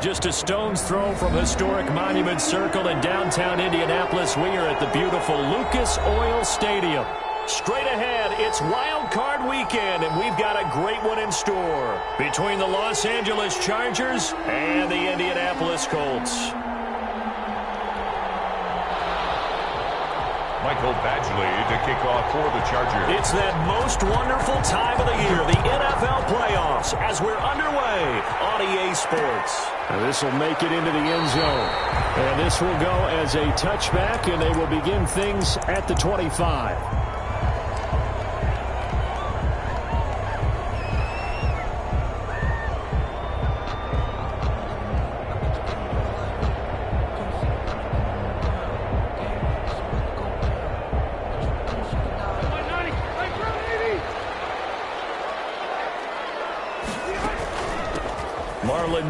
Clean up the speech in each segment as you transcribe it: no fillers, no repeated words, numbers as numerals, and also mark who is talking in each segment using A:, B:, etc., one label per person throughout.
A: just a stone's throw from historic Monument Circle in downtown Indianapolis. We are at the beautiful Lucas Oil Stadium. Straight ahead, it's Wild Card Weekend, and we've got a great one in store between the Los Angeles Chargers and the Indianapolis Colts.
B: Michael Badgley to kick off for the Chargers.
A: It's that most wonderful time of the year, the NFL playoffs, as we're underway on EA Sports. And this will make it into the end zone. And this will go as a touchback, and they will begin things at the 25.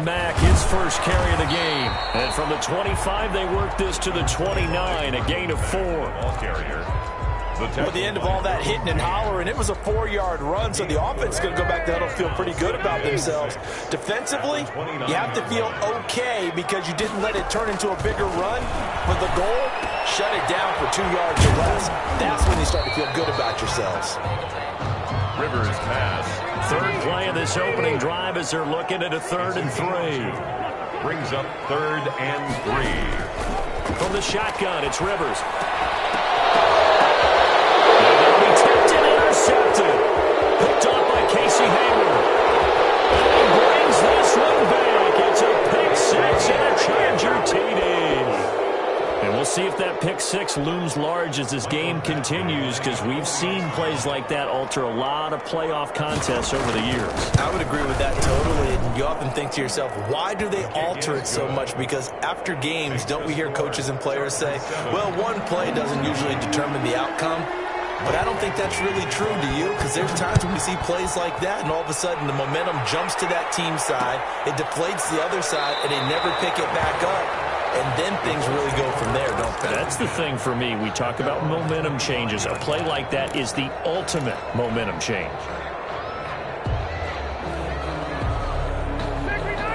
A: Mack, his first carry of the game. And from the 25, they work this to the 29, a gain of 4.
B: Ball carrier.
C: At the end of all that hitting and hollering, it was a 4-yard run, so the offense is going to go back to huddle, feel pretty good about themselves. Defensively, you have to feel okay because you didn't let it turn into a bigger run. But the goal, shut it down for 2 yards or less. That's when you start to feel good about yourselves.
B: Rivers pass.
A: Third play of this opening drive as they're looking at a 3rd and 3.
B: Brings up 3rd and 3.
A: From the shotgun, it's Rivers. They'll be tipped and intercepted. Picked off by Casey Hayward. And he brings this one back. It's a pick 6 and a Charger TD. And we'll see if that pick 6 looms large as this game continues, because we've seen plays like that alter a lot of playoff contests over the years.
C: I would agree with that totally. And you often think to yourself, why do they alter it so much? Because after games, don't we hear coaches and players say, well, one play doesn't usually determine the outcome? But I don't think that's really true, do you? Because there's times when we see plays like that, and all of a sudden the momentum jumps to that team side, it deflates the other side, and they never pick it back up. And then things really go from there, don't they?
A: That's the thing for me. We talk about momentum changes. A play like that is the ultimate momentum change.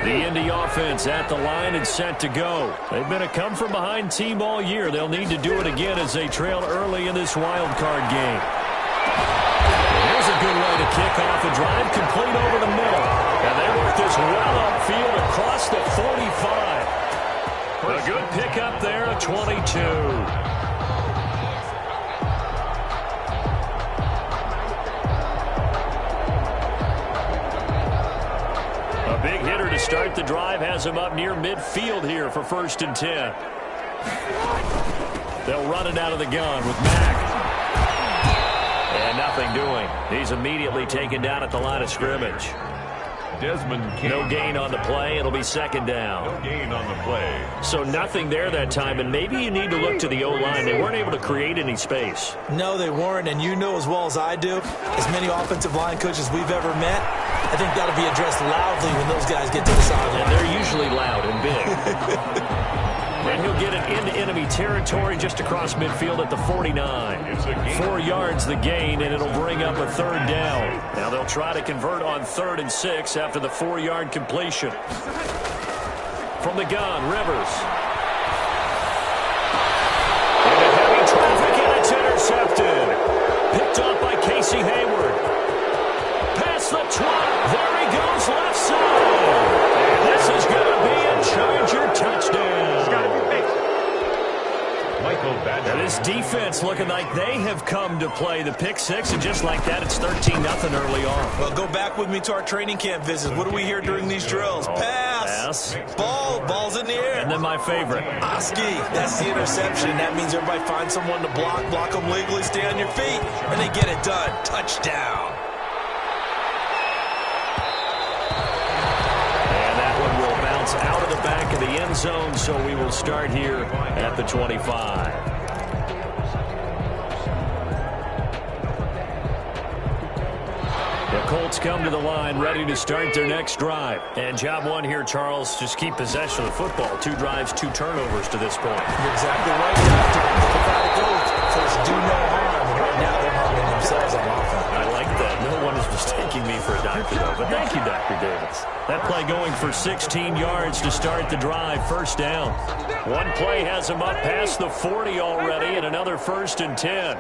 A: The Indy offense at the line and set to go. They've been a come-from-behind team all year. They'll need to do it again as they trail early in this wild card game. Here's a good way to kick off a drive, complete over the middle. And they work this well upfield across the 45. A good pickup there, a 22. A big hitter to start the drive has him up near midfield here for 1st and 10. They'll run it out of the gun with Mack. And nothing doing. He's immediately taken down at the line of scrimmage.
B: Desmond King.
A: No gain on the play. It'll be 2nd down.
B: No gain on the play.
A: So nothing there that time, and maybe you need to look to the O-line. They weren't able to create any space.
C: No, they weren't, and you know as well as I do, as many offensive line coaches we've ever met, I think that'll be addressed loudly when those guys get to the sideline.
A: And they're usually loud and big. And he'll get it into enemy territory just across midfield at the 49. 4 yards the gain, and it'll bring up a 3rd down. Now they'll try to convert on 3rd and 6 after the 4-yard completion. From the gun, Rivers. Into heavy traffic, and it's intercepted. Picked off by Casey Hayward. Past the 20. There he goes, left side. And this is going to be a Charger touchdown.
B: Michael Badgley.
A: Now this defense looking like they have come to play the pick 6, and just like that, it's 13-0 early on.
C: Well, go back with me to our training camp visits. What do we hear during these drills? Pass. Ball's in the air.
A: And then my favorite.
C: Oski, that's the interception. That means everybody finds someone to block them legally, stay on your feet, and they get it done. Touchdown.
A: Out of the back of the end zone, so we will start here at the 25. They'll Colts come to the line, ready to start their next drive. And job one here, Charles, just keep possession of the football. 2 drives, 2 turnovers to this point.
C: You're exactly right, Doctor. Look at how it goes. First, do no harm. And right now, they're harming themselves on offense.
A: I like that. No one is mistaking me for a doctor, though. But thank you, Dr. Davis. That play going for 16 yards to start the drive. First down. One play has him up past the 40 already, and another 1st and 10.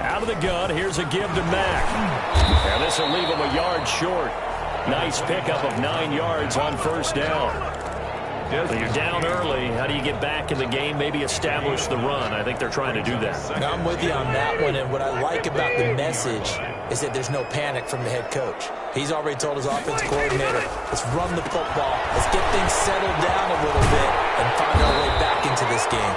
A: Out of the gun, here's a give to Mack. And this will leave him a yard short. Nice pickup of 9 yards on first down. So you're down early. How do you get back in the game? Maybe establish the run. I think they're trying to do that.
C: Now, I'm with you on that one, and what I like about the message is that there's no panic from the head coach. He's already told his offensive coordinator, let's run the football, let's get things settled down a little bit, and find our way back into this game.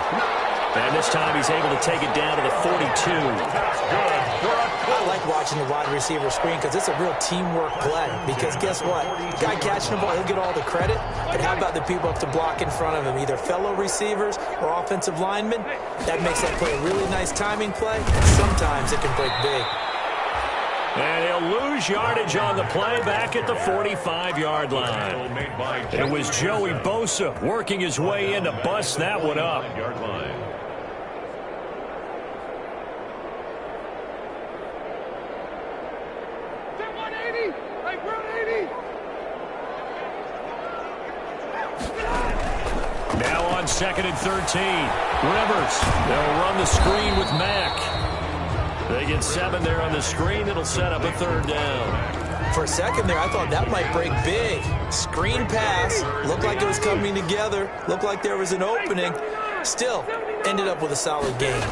A: And this time he's able to take it down to the 42.
C: I like watching the wide receiver screen because it's a real teamwork play. Because guess what? The guy catching the ball, he'll get all the credit. But how about the people up to block in front of him, either fellow receivers or offensive linemen? That makes that play a really nice timing play. And sometimes it can break big.
A: And he'll lose yardage on the play back at the 45-yard line. It was Joey Bosa working his way in to bust that one up. Now on 2nd and 13. Rivers. They'll run the screen with Mack. They get 7 there on the screen. It'll set up a 3rd down.
C: For a second there, I thought that might break big. Screen pass. Looked like it was coming together. Looked like there was an opening. Still, ended up with a solid game.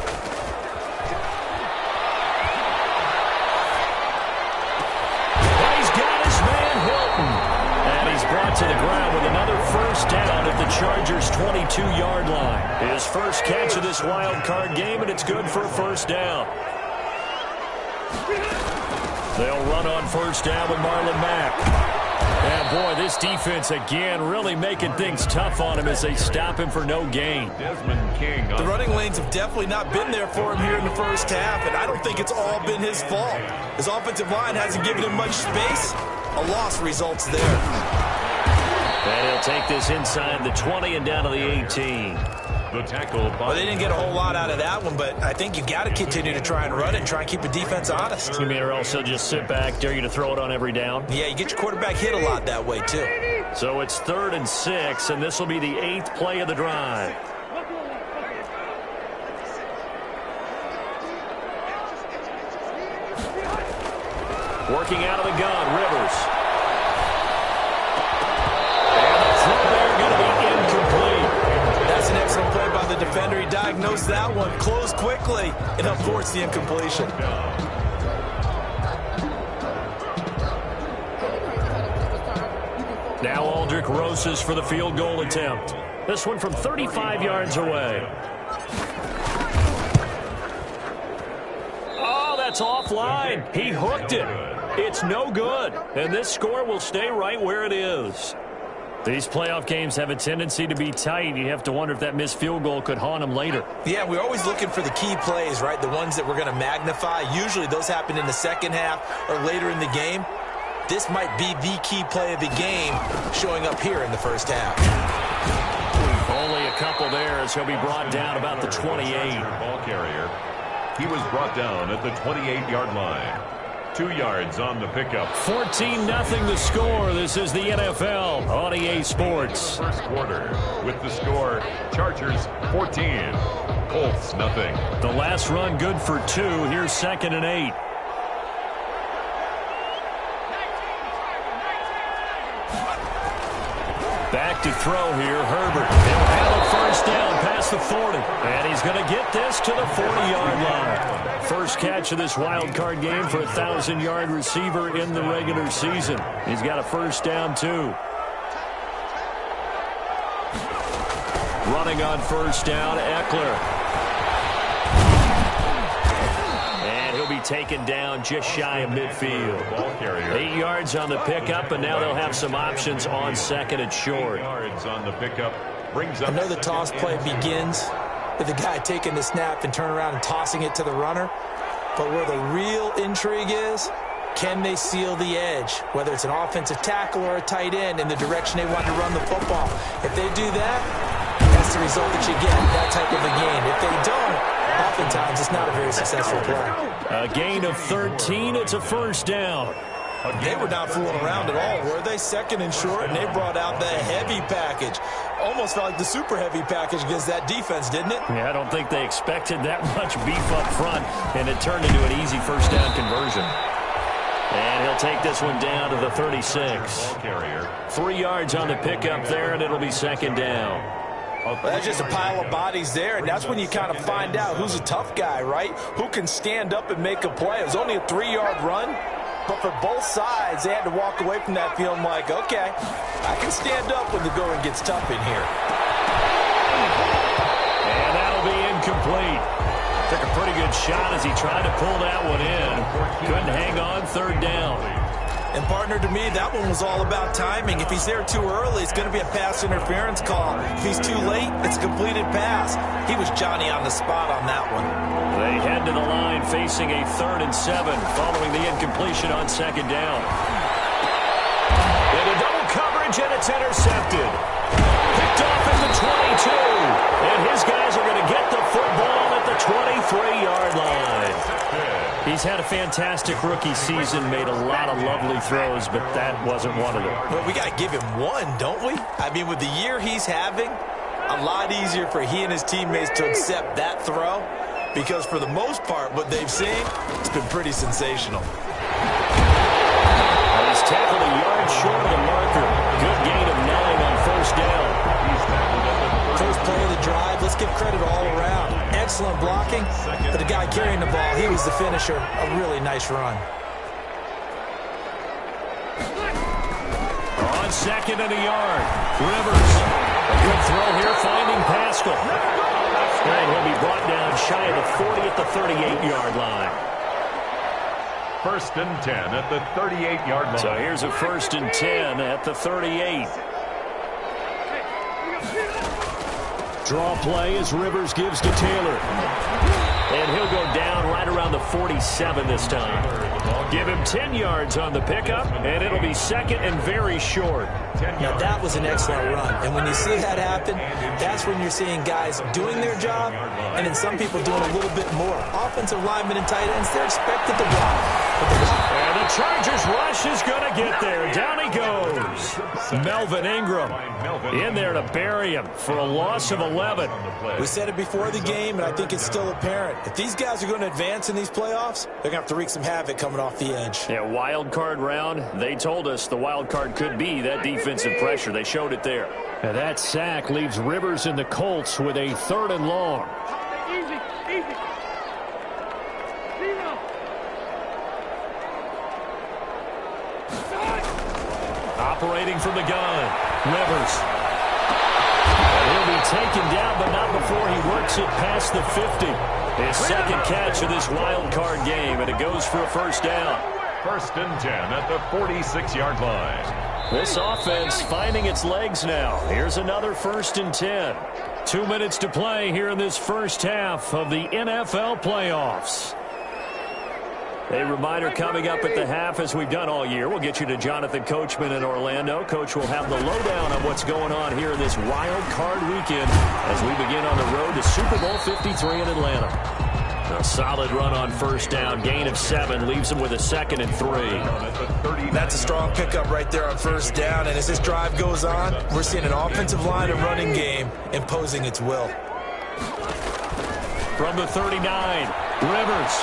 A: Brought to the ground with another first down at the Chargers' 22-yard line. His first catch of this wild card game, and it's good for a first down. They'll run on first down with Marlon Mack. And boy, this defense again really making things tough on him as they stop him for no gain.
C: The running lanes have definitely not been there for him here in the first half, and I don't think it's all been his fault. His offensive line hasn't given him much space. A loss results there.
A: And he'll take this inside the 20 and down to the 18.
B: The tackle.
C: Well, they didn't get a whole lot out of that one, but I think you got to continue to try and run it and try and keep the defense honest.
A: You mean or else he'll just sit back, dare you to throw it on every down?
C: Yeah, you get your quarterback hit a lot that way, too.
A: So it's 3rd and 6, and this will be the 8th play of the drive. Working out of the gun, Rivers. And the throw there going to be incomplete.
C: That's an excellent play by the defender. He diagnosed that one, closed quickly, and unforced the incompletion.
A: Now Aldrich Rosas for the field goal attempt. This one from 35 yards away. Oh, that's offline. He hooked it. It's no good. And this score will stay right where it is. These playoff games have a tendency to be tight. You have to wonder if that missed field goal could haunt them later.
C: Yeah, we're always looking for the key plays, right? The ones that we're going to magnify. Usually those happen in the second half or later in the game. This might be the key play of the game showing up here in the first half.
A: Only a couple there as he'll be brought down about the 28.
B: Ball carrier. He was brought down at the 28-yard line. 2 yards on the pickup.
A: 14-0 the score. This is the NFL on EA Sports.
B: First quarter with the score Chargers 14, Colts nothing.
A: The last run good for 2. Here's 2nd and 8. Back to throw here, Herbert. He'll have a first down past the 40. And he's going to get this to the 40-yard line. First catch of this wild card game for a 1,000-yard receiver in the regular season. He's got a first down, too. Running on first down, Eckler. And he'll be taken down just shy of midfield. 8 yards on the pickup, and now they'll have some options on 2nd and short.
B: 8 yards on the pickup. Brings up.
C: I know the toss play begins with the guy taking the snap and turn around and tossing it to the runner. But where the real intrigue is Can they seal the edge, whether it's an offensive tackle or a tight end, in the direction they want to run the football? If they do that, that's the result that you get in that type of a game. If they don't, oftentimes it's not a very successful play.
A: A gain of 13. It's a first down.
C: They were not fooling around at all, were they? Second and short, and they brought out the heavy package. Almost felt like the super heavy package against that defense, didn't it?
A: Yeah, I don't think they expected that much beef up front, and it turned into an easy first down conversion. And he'll take this one down to the 36. 3 yards on the pickup there, and it'll be second down.
C: Well, that's just a pile of bodies there, and that's when you kind of find out who's a tough guy, right? Who can stand up and make a play. It was only a 3-yard run, but for both sides, they had to walk away from that feeling like, okay, I can stand up when the going gets tough in here.
A: And that'll be incomplete. Took a pretty good shot as he tried to pull that one in. Couldn't hang on, third down.
C: And, partner, to me, that one was all about timing. If he's there too early, it's going to be a pass interference call. If he's too late, it's a completed pass. He was Johnny on the spot on that one.
A: They head to the line facing a 3rd and 7 following the incompletion on second down. Into double coverage, and it's intercepted. Picked off at the 22. And his guys are going to get the football at the 23-yard line. He's had a fantastic rookie season, made a lot of lovely throws, but that wasn't one of them.
C: Well, we got to give him one, don't we? I mean, with the year he's having, a lot easier for he and his teammates to accept that throw, because for the most part, what they've seen, it's been pretty sensational.
A: He's tackled a yard short of the marker. Good gain of 9 on first down.
C: First play of the drive, let's give credit all around. Excellent blocking, but the guy carrying the ball, he was the finisher. A really nice run.
A: On second and a yard, Rivers. A good throw here, finding Pascal. And he'll be brought down shy of the 40 at the 38-yard line.
B: 1st and 10 at the 38-yard line.
A: So here's a 1st and 10 at the 38. Draw play as Rivers gives to Taylor. And he'll go down right around the 47 this time. Give him 10 yards on the pickup, and it'll be second and very short.
C: Now, that was an excellent run. And when you see that happen, that's when you're seeing guys doing their job, and then some people doing a little bit more. Offensive linemen and tight ends, they're expected to block.
A: And the Chargers rush is going to get there. Down he goes. Melvin Ingram in there to bury him for a loss of 11.
C: We said it before the game, and I think it's still apparent. If these guys are going to advance in these playoffs, they're going to have to wreak some havoc coming off the edge.
A: Yeah, wild card round. They told us the wild card could be that defensive pressure. They showed it there. And that sack leaves Rivers and the Colts with a 3rd and long.
D: Easy.
A: Operating from the gun, Rivers. And he'll be taken down, but not before he works it past the 50. His second catch of this wild card game, and it goes for a first down.
B: 1st and 10 at the 46-yard line.
A: This offense finding its legs now. Here's another 1st and 10. 2 minutes to play here in this first half of the NFL playoffs. A reminder coming up at the half, as we've done all year. We'll get you to Jonathan Coachman in Orlando. Coach will have the lowdown on what's going on here in this wild card weekend as we begin on the road to Super Bowl 53 in Atlanta. A solid run on first down, gain of 7, leaves him with a 2nd and 3.
C: That's a strong pickup right there on first down, and as this drive goes on, we're seeing an offensive line and running game imposing its will.
A: From the 39, Rivers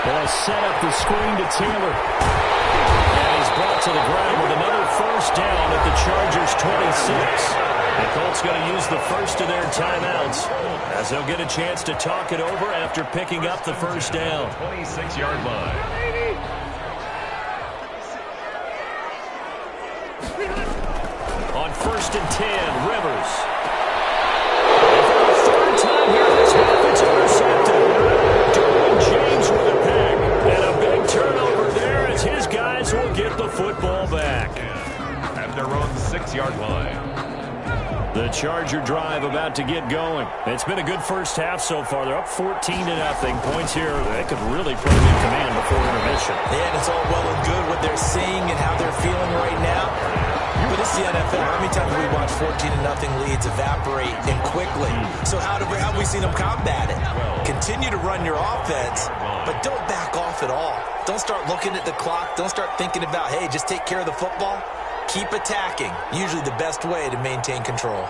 A: will set up the screen to Taylor. And he's brought to the ground with another first down at the Chargers' 26. The Colts going to use the first of their timeouts as they'll get a chance to talk it over after picking up the first down.
B: 26-yard line.
A: On 1st and 10, Rivers. And for the 3rd time here this half, it's intercepted. James with a pick, and a big turnover there as his guys will get the football back.
B: At their own 6-yard line.
A: The Charger drive about to get going. It's been a good first half so far. They're up 14-0. Points here, they could really put them in command before intermission.
C: Yeah, and it's all well and good what they're seeing and how they're feeling right now. But it's the NFL. How many times have we watched 14-0 leads evaporate and quickly? So how have we seen them combat it? Continue to run your offense, but don't back off at all. Don't start looking at the clock. Don't start thinking about, hey, just take care of the football. Keep attacking. Usually the best way to maintain control.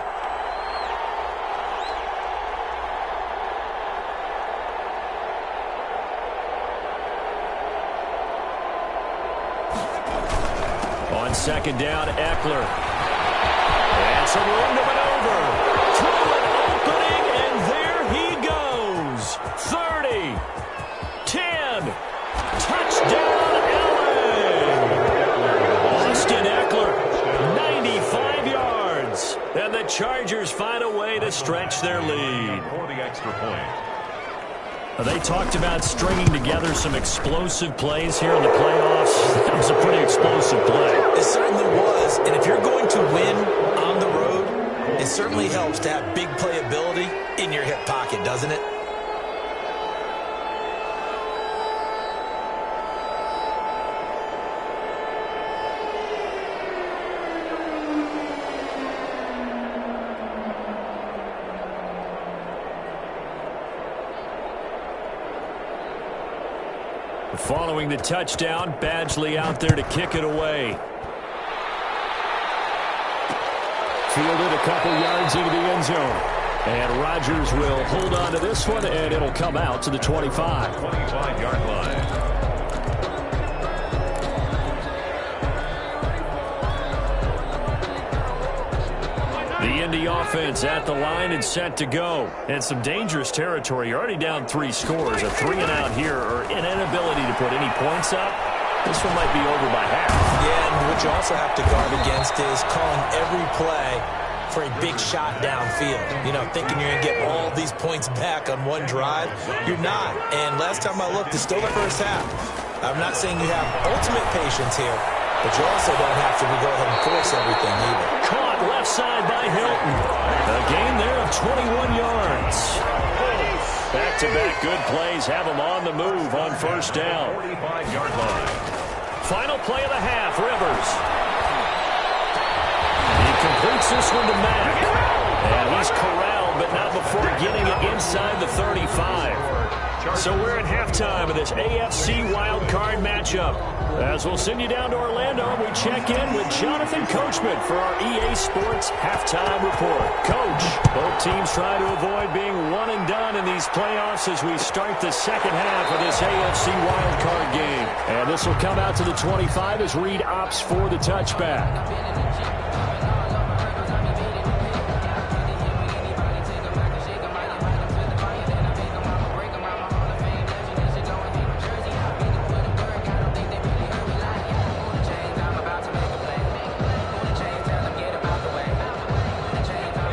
A: On second down, Eckler. And some room to maneuver. Through an opening, and there he goes. 30. 10. Touchdown, LA. Austin Eckler, 95 yards. And the Chargers find a way to stretch their lead.
B: For the extra point.
A: They talked about stringing together some explosive plays here in the playoffs. That was a pretty explosive play.
C: It certainly was. And if you're going to win on the road, it certainly helps to have big playability in your hip pocket, doesn't it?
A: Following the touchdown, Badgley out there to kick it away. Fielded a couple yards into the end zone. And Rodgers will hold on to this one, and it'll come out to the 25.
B: 25-yard line.
A: The Indy offense at the line and set to go. And some dangerous territory. You're already down 3 scores. A 3-and-out here, or an inability to put any points up. This one might be over by half.
C: Yeah, and what you also have to guard against is calling every play for a big shot downfield. You know, thinking you're going to get all these points back on one drive. You're not. And last time I looked, it's still the first half. I'm not saying you have ultimate patience here, but you also don't have to go ahead and force everything either.
A: Caught left side by Hilton. A gain there of 21 yards. Back-to-back good plays have them on the move on first down.
B: 45-yard line.
A: Final play of the half, Rivers. He completes this one to Mack. And he's corralled, but not before getting it inside the 35. So we're at halftime of this AFC wildcard matchup. As we'll send you down to Orlando, we check in with Jonathan Coachman for our EA Sports Halftime Report. Coach, both teams try to avoid being one and done in these playoffs as we start the second half of this AFC wildcard game. And this will come out to the 25 as Reed opts for the touchback.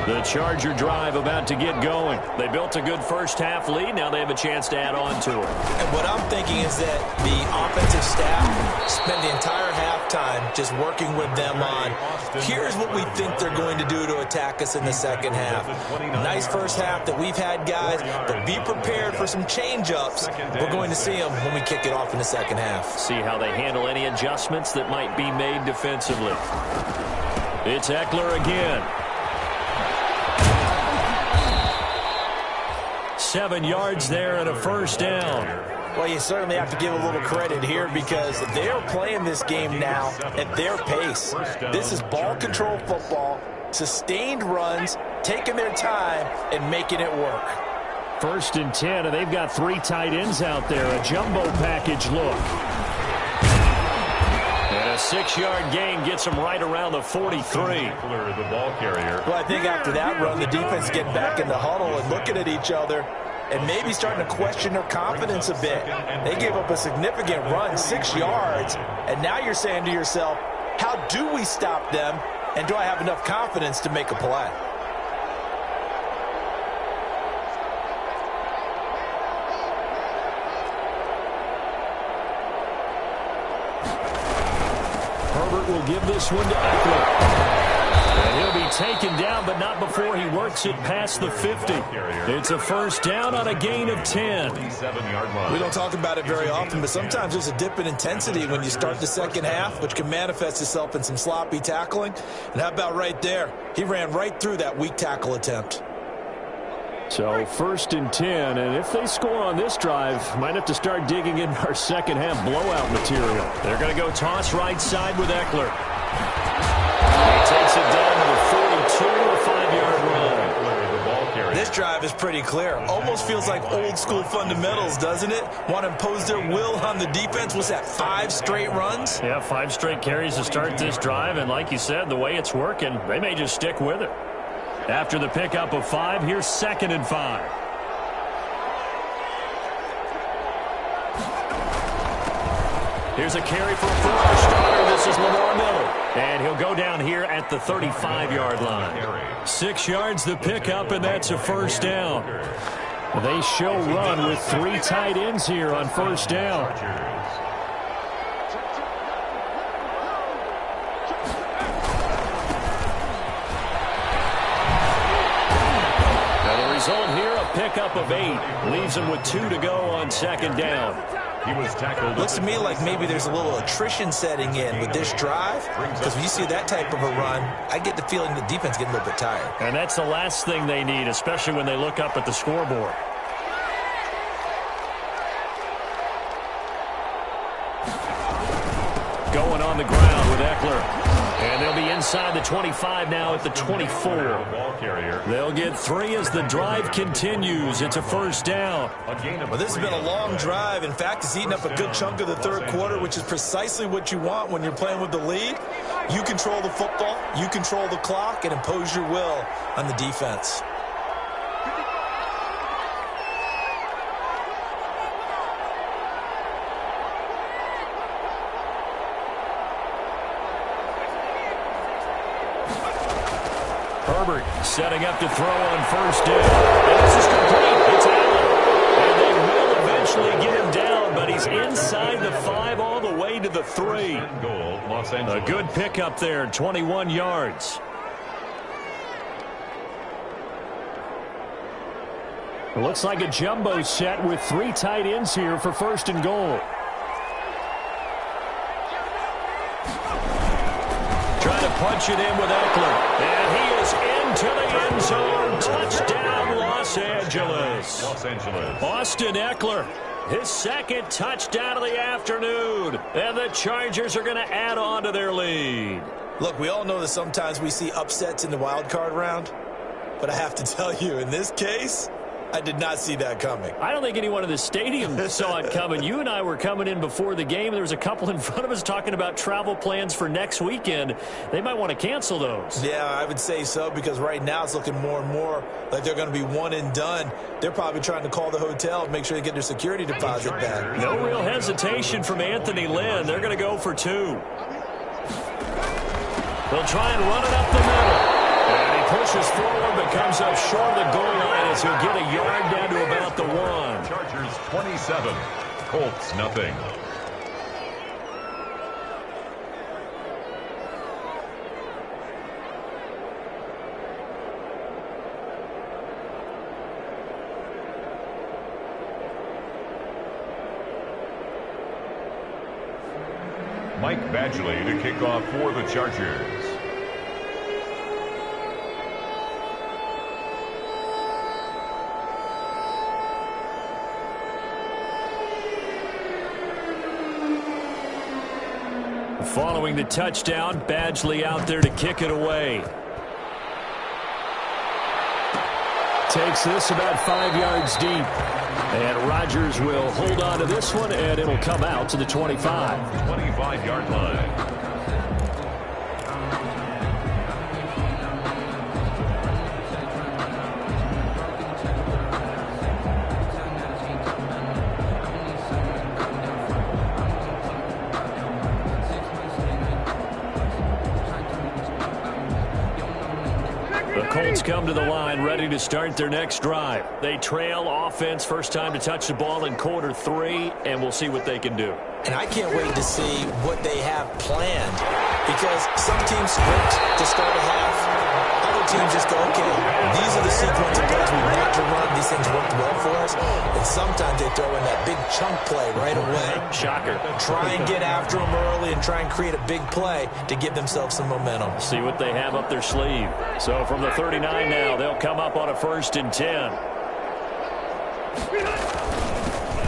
A: The Charger drive about to get going. They built a good first half lead. Now they have a chance to add on to it.
C: And what I'm thinking is that the offensive staff spent the entire halftime just working with them on, here's what we think they're going to do to attack us in the second half. Nice first half that we've had, guys, but be prepared for some change-ups. We're going to see them when we kick it off in the second half.
A: See how they handle any adjustments that might be made defensively. It's Eckler again. 7 yards there and a first down.
C: Well, you certainly have to give a little credit here because they're playing this game now at their pace. This is ball control football, sustained runs, taking their time and making it work.
A: 1st and 10, and they've got 3 tight ends out there. A jumbo package look. And a 6-yard gain gets them right around the 43.
B: The ball carrier.
C: Well, I think after that run, the defense getting back in the huddle and looking at each other and maybe starting to question their confidence a bit. They gave up a significant run, 6 yards, and now you're saying to yourself, how do we stop them, and do I have enough confidence to make a play?
A: Herbert will give this one to Eckler. And he'll be be taken down, but not before he works it past the 50. It's a first down on a gain of 10.
C: We don't talk about it very often, but sometimes there's a dip in intensity when you start the second half, which can manifest itself in some sloppy tackling. And how about right there? He ran right through that weak tackle attempt.
A: So first and 10, and if they score on this drive, might have to start digging in our second half blowout material. They're going to go toss right side with Eckler. He takes it down to the 42, a 5-yard run.
C: This drive is pretty clear. Almost feels like old school fundamentals, doesn't it? Want to impose their will on the defense. What's that, 5 straight runs?
A: Yeah, 5 straight carries to start this drive, and like you said, the way it's working, they may just stick with it. After the pickup of 5, here's 2nd and 5. Here's a carry for a former starter. This is Lamar Miller. And he'll go down here at the 35-yard line. 6 yards the pickup, and that's a first down. They show run with 3 tight ends here on first down. Result here, a pickup of 8. Leaves him with 2 to go on second down.
B: He was tackled.
C: Looks to me like maybe there's a little attrition setting in with this drive, because when you see that type of a run, I get the feeling the defense getting a little bit tired.
A: And that's the last thing they need, especially when they look up at the scoreboard. Going on the ground with Eckler. And they'll be inside the 25 now at the 24. They'll get 3 as the drive continues. It's a first down.
C: Well, this has been a long drive. In fact, it's eaten up a good chunk of the third quarter, which is precisely what you want when you're playing with the lead. You control the football, you control the clock, and impose your will on the defense.
A: Herbert setting up to throw on first down. And this is complete. It's Allen. And they will eventually get him down, but he's inside the 5 all the way to the 3. A good pickup there, 21 yards. It looks like a jumbo set with 3 tight ends here for first and goal. Trying to punch it in with Eckler. And he is into the end zone. Touchdown, Los Angeles. Austin Eckler, his 2nd touchdown of the afternoon. And the Chargers are going to add on to their lead.
C: Look, we all know that sometimes we see upsets in the wild card round. But I have to tell you, in this case, I did not see that coming.
A: I don't think anyone in the stadium saw it coming. You and I were coming in before the game. There was a couple in front of us talking about travel plans for next weekend. They might want to cancel those.
C: Yeah, I would say so, because right now it's looking more and more like they're going to be one and done. They're probably trying to call the hotel and make sure they get their security deposit back.
A: No real hesitation from Anthony Lynn. They're going to go for 2. They'll try and run it up the middle. And he pushes forward, but comes up short of the goal line as he'll get a yard down to about the 1.
B: Chargers 27, Colts nothing. Mike Badgley to kick off for the Chargers.
A: Following the touchdown, Badgley out there to kick it away. Takes this about 5 yards deep. And Rodgers will hold on to this one, and it'll come out to the 25.
B: 25-yard line.
A: Colts come to the line, ready to start their next drive. They trail offense, first time to touch the ball in quarter 3, and we'll see what they can do.
C: And I can't wait to see what they have planned, because some teams sprint to start a half, teams just go, okay, these are the sequence of plays we want to run. These things worked well for us. And sometimes they throw in that big chunk play right away.
A: Shocker.
C: Try and get after them early and try and create a big play to give themselves some momentum.
A: See what they have up their sleeve. So from the 39 now, they'll come up on a 1st and 10.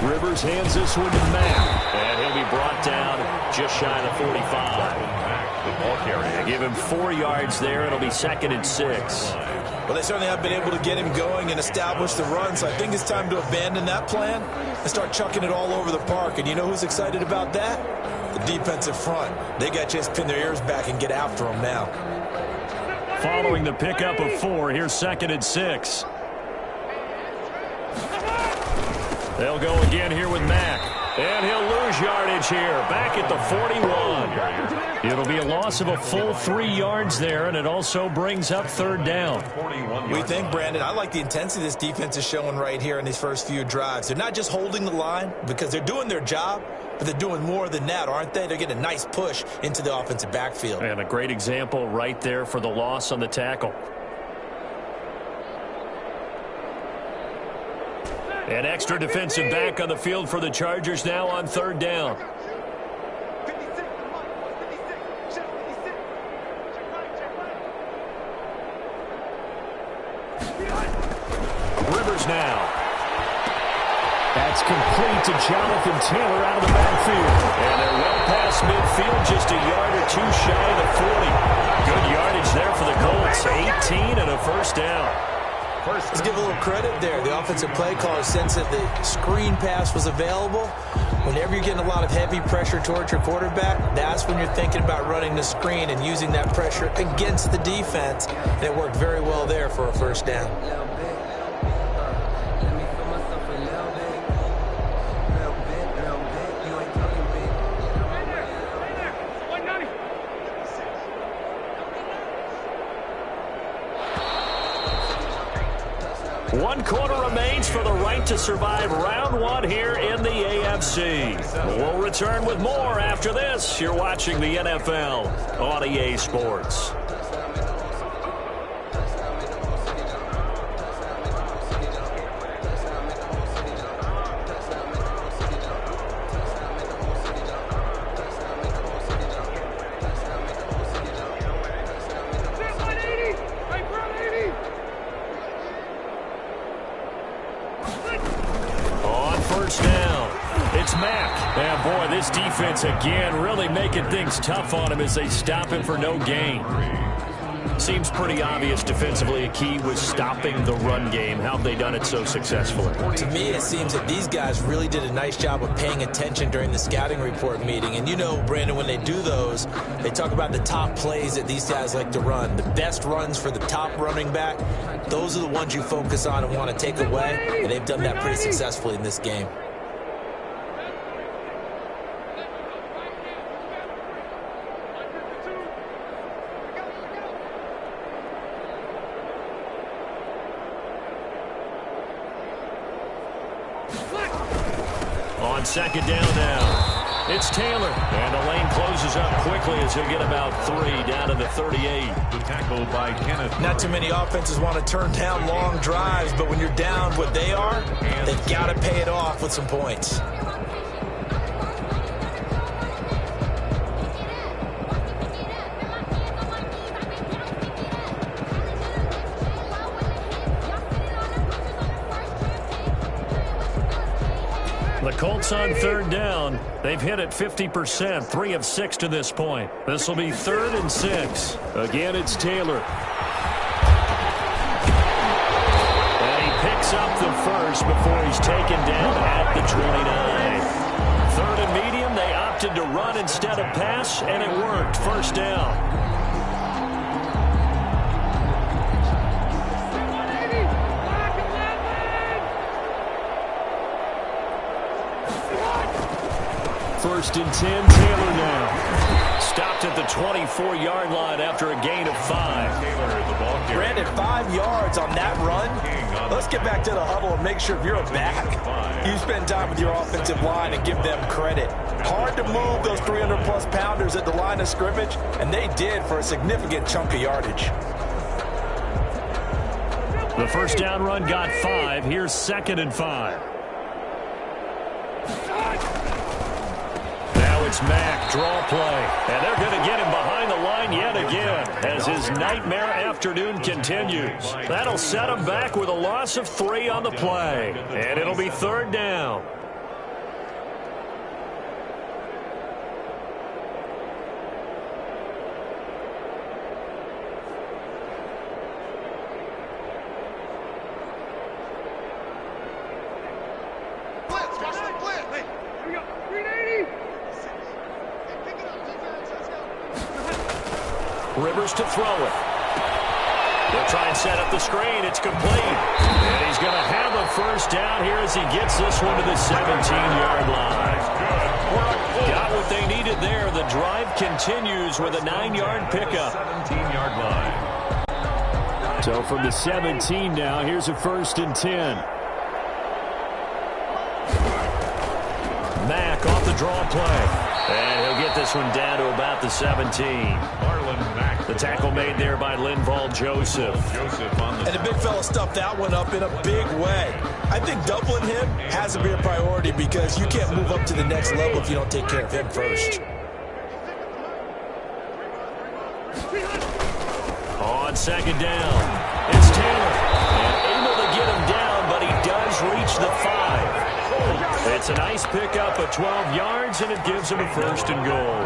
A: Rivers hands this one to Mack. And he'll be brought down just shy of the 45. Give him 4 yards there. It'll be 2nd and 6.
C: Well, they certainly have been able to get him going and establish the run, so I think it's time to abandon that plan and start chucking it all over the park. And you know who's excited about that? The defensive front. They got to just pin their ears back and get after him now.
A: Following the pickup of 4, here's 2nd and 6. They'll go again here with Mack. And he'll lose yardage here, back at the 41. It'll be a loss of a full 3 yards there, and it also brings up 3rd down.
C: We think, Brandon, I like the intensity this defense is showing right here in these first few drives. They're not just holding the line because they're doing their job, but they're doing more than that, aren't they? They're getting a nice push into the offensive backfield.
A: And a great example right there for the loss on the tackle. An extra defensive back on the field for the Chargers now on 3rd down. Rivers now. That's complete to Jonathan Taylor out of the backfield. And they're well past midfield, just a yard or 2 shy of the 40. Good yardage there for the Colts. 18 and a 1st down.
C: Let's give a little credit there. The offensive play caller sensed that the screen pass was available. Whenever you're getting a lot of heavy pressure towards your quarterback, that's when you're thinking about running the screen and using that pressure against the defense. And it worked very well there for a 1st down.
A: One quarter remains for the right to survive round 1 here in the AFC. We'll return with more after this. You're watching the NFL on EA Sports. This defense again really making things tough on him as they stop him for no gain. Seems pretty obvious defensively a key was stopping the run game. How have they done it so successfully?
C: To me, it seems that these guys really did a nice job of paying attention during the scouting report meeting. And you know, Brandon, when they do those, they talk about the top plays that these guys like to run. The best runs for the top running back, those are the ones you focus on and want to take away. And they've done that pretty successfully in this game.
A: On 2nd down now, it's Taylor. And the lane closes up quickly as he'll get about 3 down to the 38.
B: The tackle by Kenneth.
C: Not too many offenses want to turn down long drives, but when you're down what they are, they've got to pay it off with some points.
A: The Colts on 3rd down. They've hit it 50%, 3 of 6 to this point. This will be 3rd and 6. Again, it's Taylor. And he picks up the first before he's taken down at the 29. 3rd and medium, they opted to run instead of pass, and it worked. 1st down. First and 10, Taylor now. Stopped at the 24-yard line after a gain of 5.
C: Brandon, 5 yards on that run. Let's get back to the huddle and make sure if you're a back, you spend time with your offensive line and give them credit. Hard to move those 300-plus pounders at the line of scrimmage, and they did for a significant chunk of yardage.
A: The first down run got 5. Here's 2nd and 5. Now it's Mack, draw play. And they're going to get him behind the line yet again as his nightmare afternoon continues. That'll set him back with a loss of 3 on the play. And it'll be 3rd down. Rivers to throw it. They'll try and set up the screen. It's complete. And he's going to have a first down here as he gets this one to the 17-yard line. Got what they needed there. The drive continues with a 9-yard pickup.
B: 17-yard line.
A: So from the 17 now, here's a 1st and 10. Mack off the draw play. And he'll get this one down to about the 17. The tackle made there by Linval Joseph.
C: And the big fella stuffed that one up in a big way. I think doubling him has to be a priority because you can't move up to the next level if you don't take care of him first.
A: On 2nd down, it's Taylor. And able to get him down, but he does reach the 5. It's a nice pickup of 12 yards, and it gives him a 1st and goal.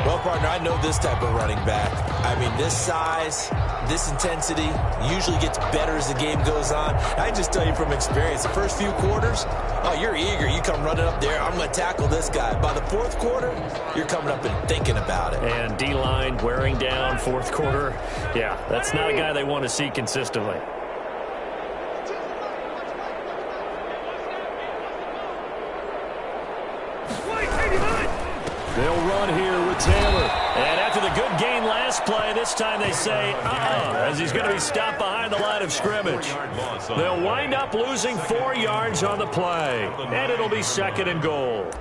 C: Well, partner, I know this type of running back. I mean, this size, this intensity usually gets better as the game goes on. I just tell you from experience, the first few quarters, oh, you're eager. You come running up there, I'm going to tackle this guy. By the 4th quarter, you're coming up and thinking about it.
A: And D-line wearing down 4th quarter. Yeah, that's not a guy they want to see consistently. They'll run here with Taylor. And after the good gain last play, this time they say, as he's going to be stopped behind the line of scrimmage. They'll wind up losing 4 yards on the play. And it'll be 2nd and goal.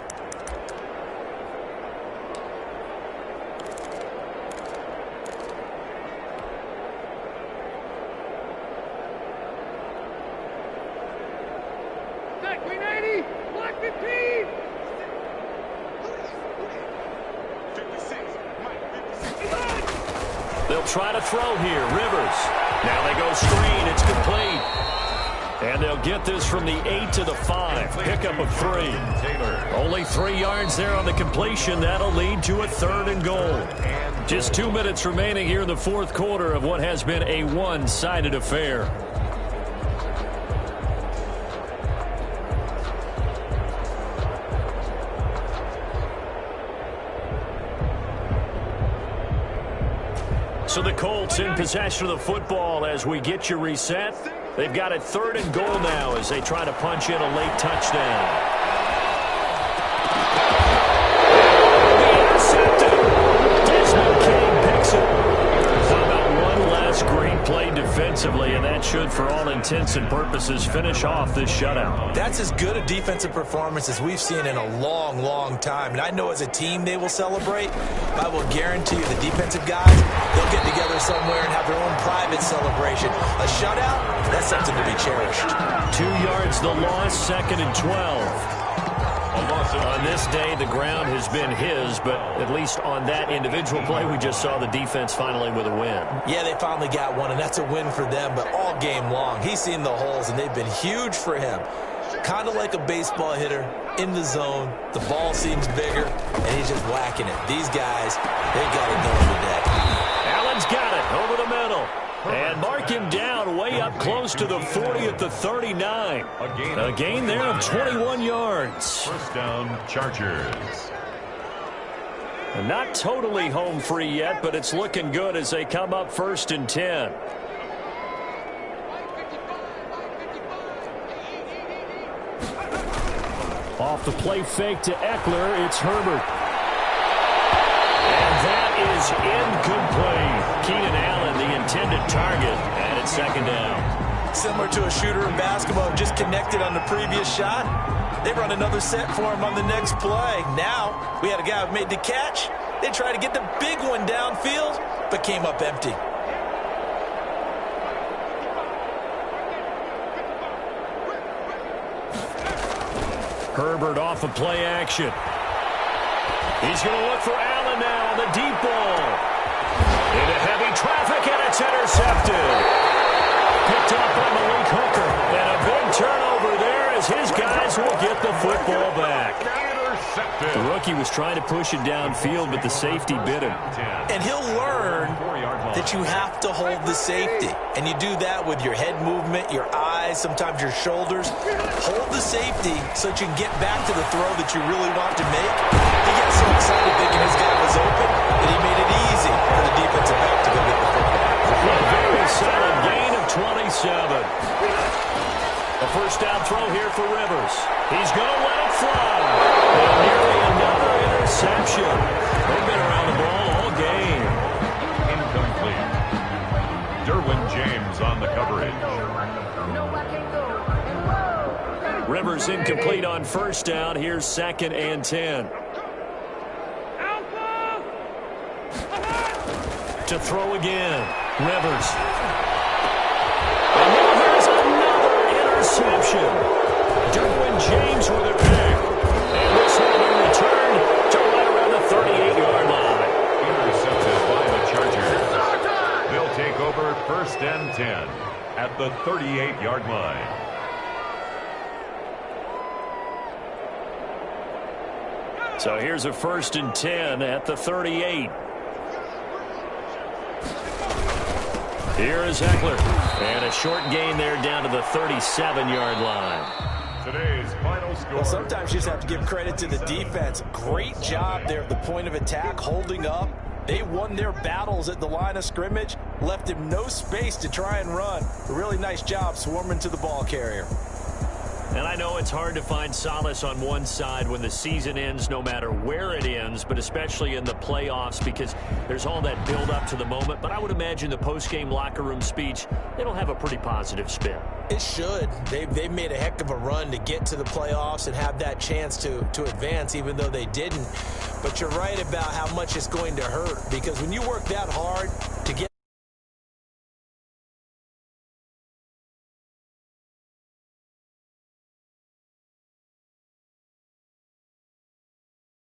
A: They'll try to throw here. Rivers. Now they go screen. It's complete. And they'll get this from the 8 to the 5. Pickup of 3. Only 3 yards there on the completion. That'll lead to a 3rd and goal. Just 2 minutes remaining here in the 4th quarter of what has been a one-sided affair. So the Colts in possession of the football as we get you reset. They've got it 3rd and goal now as they try to punch in a late touchdown. Intercepted. Desmond King picks it. How about one last great play defensively, and that should, for all intents and purposes, finish off this shutout.
C: That's as good a defensive performance as we've seen in a long, long time. And I know as a team they will celebrate, but I will guarantee you the defensive guys, they'll get together somewhere and have their own private celebration. A shutout, that's something to be cherished.
A: 2 yards the loss, 2nd and 12. On this day, the ground has been his, but at least on that individual play, we just saw the defense finally with a win.
C: Yeah, they finally got one, and that's a win for them, but all game long, he's seen the holes, and they've been huge for him. Kind of like a baseball hitter in the zone. The ball seems bigger, and he's just whacking it. These guys, they got it going today.
A: Allen's got it over the middle. And mark him down way up close to the 40 at the 39. A gain there of 21 yards.
B: First down, Chargers.
A: And not totally home free yet, but it's looking good as they come up 1st and 10. Off the play fake to Eckler, it's Herbert. And that is incomplete. Keenan Allen, the intended target, and it's 2nd down.
C: Similar to a shooter in basketball, just connected on the previous shot. They run another set for him on the next play. Now, we had a guy who made the catch. They tried to get the big one downfield, but came up empty.
A: Herbert off of play action. He's going to look for Allen now on the deep ball. Into heavy traffic, and it's intercepted. Picked up by Malik Hooker. And a big turnover there as his guys will get the football back. The rookie was trying to push it downfield, but the safety bit him.
C: And he'll learn that you have to hold the safety. And you do that with your head movement, your eyes, sometimes your shoulders. Hold the safety so that you can get back to the throw that you really want to make. He got so excited thinking his guy was open that he made it easy for the defensive back to go get the football.
A: A very solid gain of 27. A first down throw here for Rivers. He's going to let it fly. And nearly another interception. They've been around the ball all game.
B: Incomplete. Derwin James on the coverage.
A: Rivers incomplete on first down. Here's 2nd and 10. To throw again. Rivers. And now here's another interception. Derwin James with a pick. And this will be returned to right around the 38-yard line.
B: Intercepted by the Chargers. They'll take over 1st and 10 at the 38-yard line.
A: So here's a 1st and 10 at the 38. Here is Eckler. And a short gain there down to the 37-yard line.
B: Today's final score.
C: Well, sometimes you just have to give credit to the defense. Great job there at the point of attack, holding up. They won their battles at the line of scrimmage, left him no space to try and run. A really nice job swarming to the ball carrier.
A: And I know it's hard to find solace on one side when the season ends, no matter where it ends, but especially in the playoffs, because there's all that build up to the moment. But I would imagine the post-game locker room speech, it'll have a pretty positive spin.
C: It should. They've made a heck of a run to get to the playoffs and have that chance to advance, even though they didn't. But you're right about how much it's going to hurt, because when you work that hard,